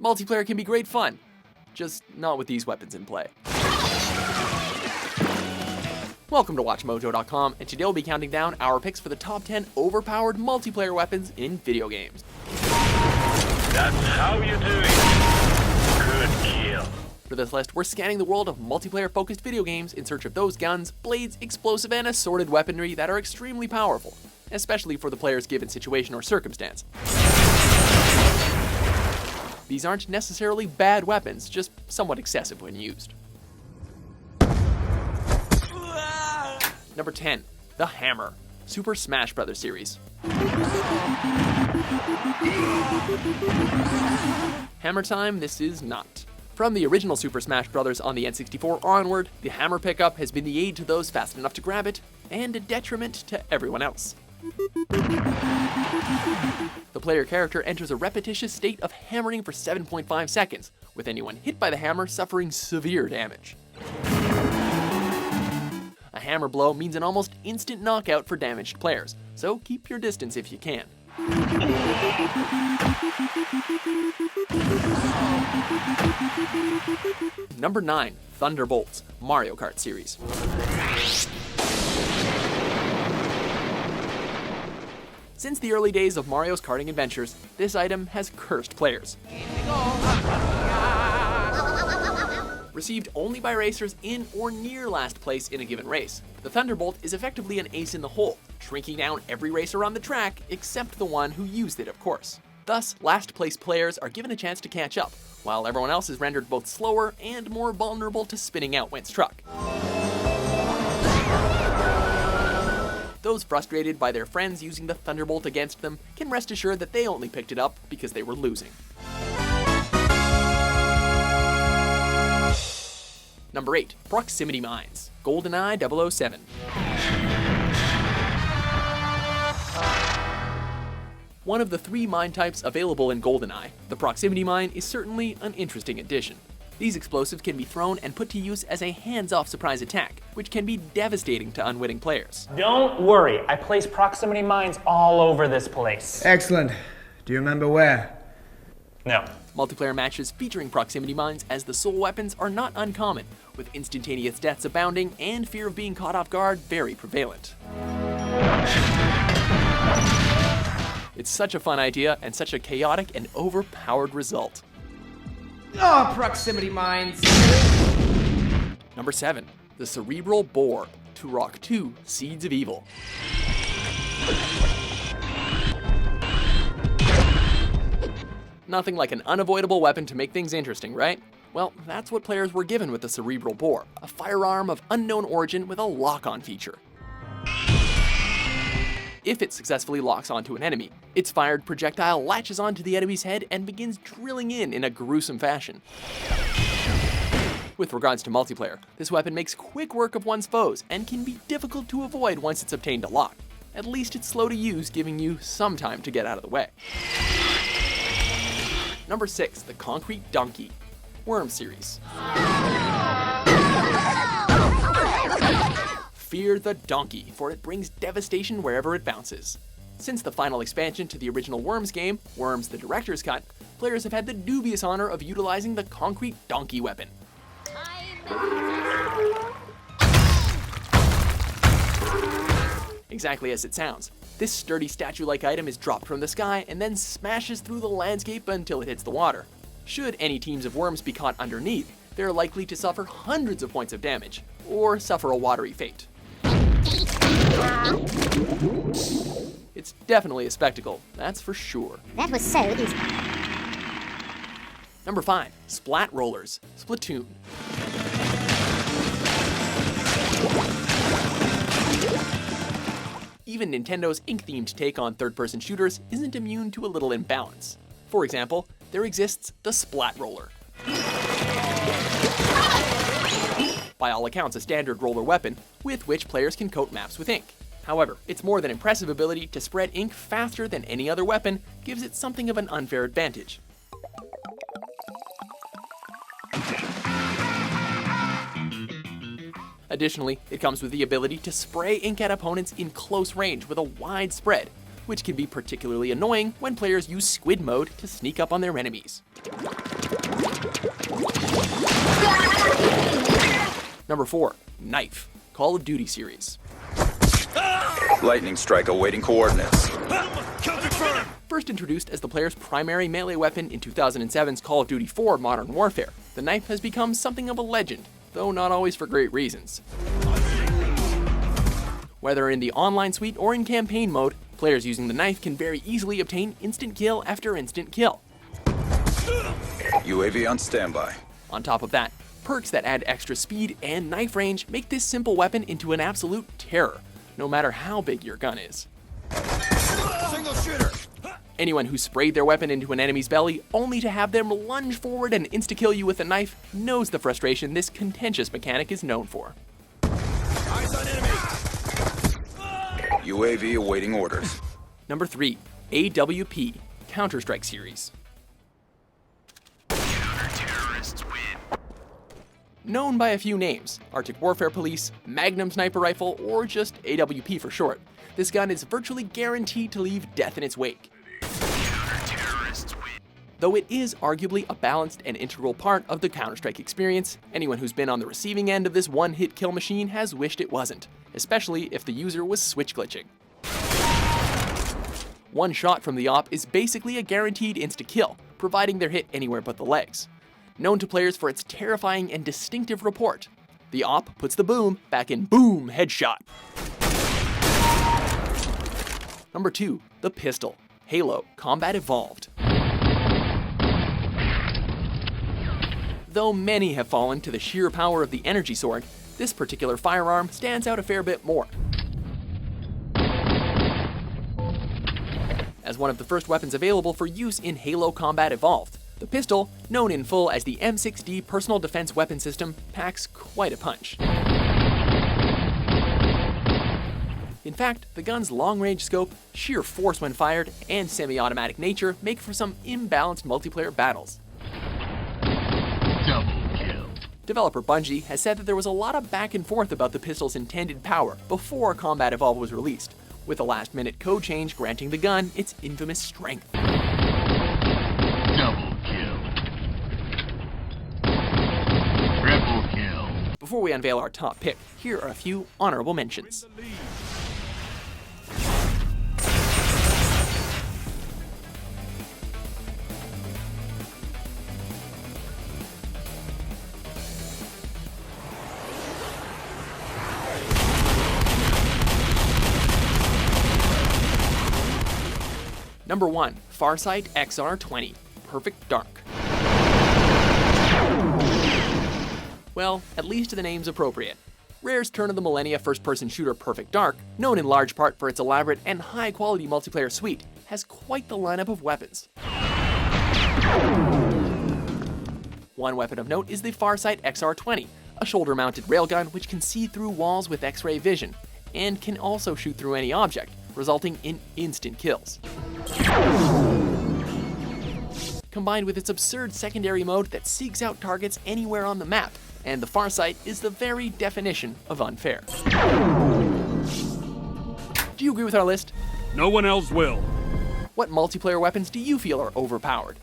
Multiplayer can be great fun, just not with these weapons in play. Welcome to WatchMojo.com, and today we'll be counting down our picks for the top 10 overpowered multiplayer weapons in video games. That's how you do it. Good kill. For this list, we're scanning the world of multiplayer-focused video games in search of those guns, blades, explosive, and assorted weaponry that are extremely powerful, especially for the player's given situation or circumstance. These aren't necessarily bad weapons, just somewhat excessive when used. Number 10, the Hammer, Super Smash Bros. Series. Hammer time, this is not. From the original Super Smash Bros. On the N64 onward, the hammer pickup has been the aid to those fast enough to grab it, and a detriment to everyone else. The player character enters a repetitious state of hammering for 7.5 seconds, with anyone hit by the hammer suffering severe damage. A hammer blow means an almost instant knockout for damaged players, so keep your distance if you can. Number 9, Thunderbolts, Mario Kart series. Since the early days of Mario's karting adventures, this item has cursed players. Received only by racers in or near last place in a given race, the Thunderbolt is effectively an ace in the hole, shrinking down every racer on the track except the one who used it, of course. Thus, last place players are given a chance to catch up, while everyone else is rendered both slower and more vulnerable to spinning out when struck. Those frustrated by their friends using the Thunderbolt against them can rest assured that they only picked it up because they were losing. Number 8, Proximity Mines, GoldenEye 007. One of the 3 mine types available in GoldenEye, the Proximity Mine is certainly an interesting addition. These explosives can be thrown and put to use as a hands-off surprise attack, which can be devastating to unwitting players. Don't worry, I place proximity mines all over this place. Excellent. Do you remember where? No. Multiplayer matches featuring proximity mines as the sole weapons are not uncommon, with instantaneous deaths abounding and fear of being caught off guard very prevalent. It's such a fun idea and such a chaotic and overpowered result. Oh, proximity mines! Number 7, the Cerebral Bore, Turok 2, Seeds of Evil. Nothing like an unavoidable weapon to make things interesting, right? Well, that's what players were given with the Cerebral Bore, a firearm of unknown origin with a lock-on feature. If it successfully locks onto an enemy, its fired projectile latches onto the enemy's head and begins drilling in a gruesome fashion. With regards to multiplayer, this weapon makes quick work of one's foes and can be difficult to avoid once it's obtained a lock. At least it's slow to use, giving you some time to get out of the way. Number 6, the Concrete Donkey, Worm series. Fear the donkey, for it brings devastation wherever it bounces. Since the final expansion to the original Worms game, Worms the Director's Cut, players have had the dubious honor of utilizing the Concrete Donkey weapon. Exactly as it sounds. This sturdy statue-like item is dropped from the sky and then smashes through the landscape until it hits the water. Should any teams of worms be caught underneath, they're likely to suffer hundreds of points of damage, or suffer a watery fate. It's definitely a spectacle, that's for sure. That was so easy. Number 5, Splat Rollers, Splatoon. Even Nintendo's ink-themed take on third-person shooters isn't immune to a little imbalance. For example, there exists the Splat Roller. By all accounts, a standard roller weapon with which players can coat maps with ink. However, its more than impressive ability to spread ink faster than any other weapon gives it something of an unfair advantage. Additionally, it comes with the ability to spray ink at opponents in close range with a wide spread, which can be particularly annoying when players use squid mode to sneak up on their enemies. Number 4. Knife. Call of Duty series. Lightning strike awaiting coordinates. First introduced as the player's primary melee weapon in 2007's Call of Duty 4 Modern Warfare, the knife has become something of a legend, though not always for great reasons. Whether in the online suite or in campaign mode, players using the knife can very easily obtain instant kill after instant kill. UAV on standby. On top of that, perks that add extra speed and knife range make this simple weapon into an absolute terror, no matter how big your gun is. Single shooter. Anyone who sprayed their weapon into an enemy's belly only to have them lunge forward and insta-kill you with a knife knows the frustration this contentious mechanic is known for. Eyes on enemy. UAV awaiting orders. Number 3. AWP. Counter-Strike series. Known by a few names, Arctic Warfare Police, Magnum Sniper Rifle, or just AWP for short, this gun is virtually guaranteed to leave death in its wake. Though it is arguably a balanced and integral part of the Counter-Strike experience, anyone who's been on the receiving end of this one-hit kill machine has wished it wasn't, especially if the user was switch glitching. One shot from the op is basically a guaranteed insta-kill, providing they're hit anywhere but the legs. Known to players for its terrifying and distinctive report, the op puts the boom back in boom headshot. Number 2. The pistol. Halo Combat Evolved. Though many have fallen to the sheer power of the energy sword, this particular firearm stands out a fair bit more. As one of the first weapons available for use in Halo Combat Evolved, the pistol, known in full as the M6D Personal Defense Weapon System, packs quite a punch. In fact, the gun's long-range scope, sheer force when fired, and semi-automatic nature make for some imbalanced multiplayer battles. Double kill. Developer Bungie has said that there was a lot of back and forth about the pistol's intended power before Combat Evolved was released, with a last-minute code change granting the gun its infamous strength. Double kill. Triple kill. Before we unveil our top pick, here are a few honorable mentions. Number 1. Farsight XR20. Perfect Dark. Well, at least the name's appropriate. Rare's turn-of-the-millennia first-person shooter Perfect Dark, known in large part for its elaborate and high-quality multiplayer suite, has quite the lineup of weapons. One weapon of note is the Farsight XR20, a shoulder-mounted railgun which can see through walls with X-ray vision, and can also shoot through any object, resulting in instant kills. Combined with its absurd secondary mode that seeks out targets anywhere on the map, and the Farsight is the very definition of unfair. Do you agree with our list? No one else will. What multiplayer weapons do you feel are overpowered?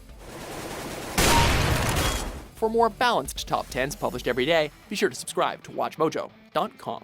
For more balanced top 10s published every day, be sure to subscribe to WatchMojo.com.